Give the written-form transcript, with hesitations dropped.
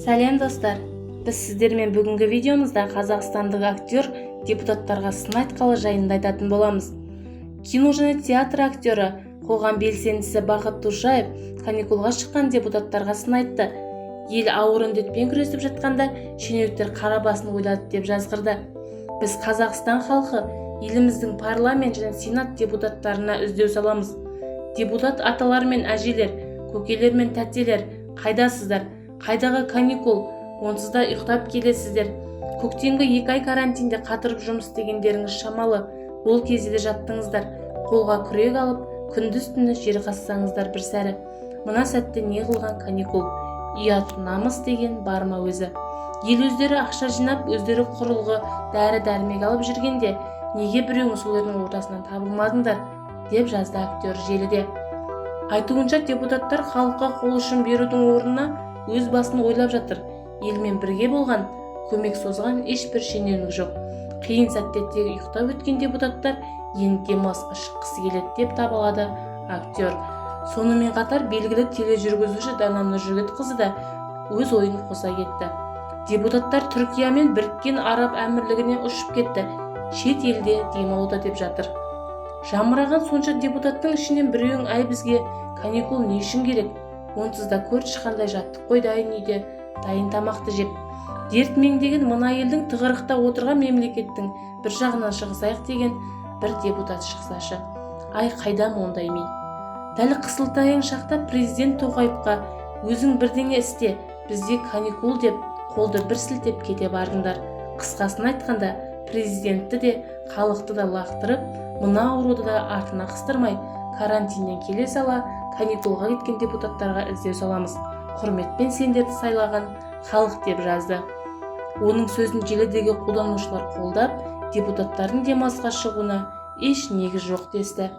Сәлем достар, біз сіздермен бүгінгі видеомызда қазақстандық актер депутаттарға сын айтқалы жайында айтатын боламыз. Кино және театр актері, қоғам белсендісі Бақыт Тұржаев каникулға шыққан депутаттарға сын айтты. Ел ауыр індетпен күресіп жатқанда шенеуніктер қара басын ойлады деп жазғырды. Біз Қазақстан халқы, еліміздің парламент және сенат депутаттарына үздеу саламыз. Депутат аталар мен әжелер, көкелер мен тәтелер, қайдасыздар? Қайдағы каникул? Онсыз да ұйықтап келесіздер. Көктемгі 2 ай карантинде қатырып жұмыс істегендеріңіз шамалы. Ол кезде де жаттыңыздар. Қолға күрек алып, күндіз-түні жер қазсаңыздар бір сәрі. Мына сәтте не қылған каникул? Ұят, намыс деген бар ма өзі? Ел өздері ақша жинап, өздері құрылғы дәрі-дәрмек алып жүргенде, неге біреуіңіз солардың ортасынан табылмадыңдар? Деп жазды актер желіде. Айтуынша депутаттар халыққа қол ұшын берудің орнына өз басын ойлап жатыр. Елмен бірге болған, көмек созған ешбір шенеунік жоқ. Қиын сәтте тек ұйықтап өткен депутаттар енді демалысқа шыққысы келеді деп табалады актер. Сонымен қатар белгілі тележүргізуші Дана Нұржігітқызы да өз ойын қоса кетті. Депутаттар Түркия мен Біріккен Араб Әмірлігіне ұшып кетті. Шет елде демалуда деп жатыр. Жамыраған сонша депутаттың ішінен біреуің әй бізге каникул не үшін керек? Онсыз да көрші қандай жаттық қой дайын үйде, дайын тамақты жеп. Дерт меңдеген мына елдің тығырықта отырған мемлекеттің бір жағынан шығысайық деген бір депутат шықсашы. Ай қайдам ондай мен. Дәл қысылтаяң шақта президент Тоқаевқа өзің бірдеңе істе, бізде каникул деп қолды бір сілтеп кете бардыңдар. Қысқасын айтқанда, президентті де халықты да лақтырып, мына ауруды да артына қыстырмай, карантиннен келе сала каникулға кеткен депутаттарға іздеу саламыз. Құрметпен сендерді сайлаған халық деп жазды. Оның сөзін желідегі қолданушылар қолдап, депутаттардың демалысқа шығуына еш негіз жоқ десті.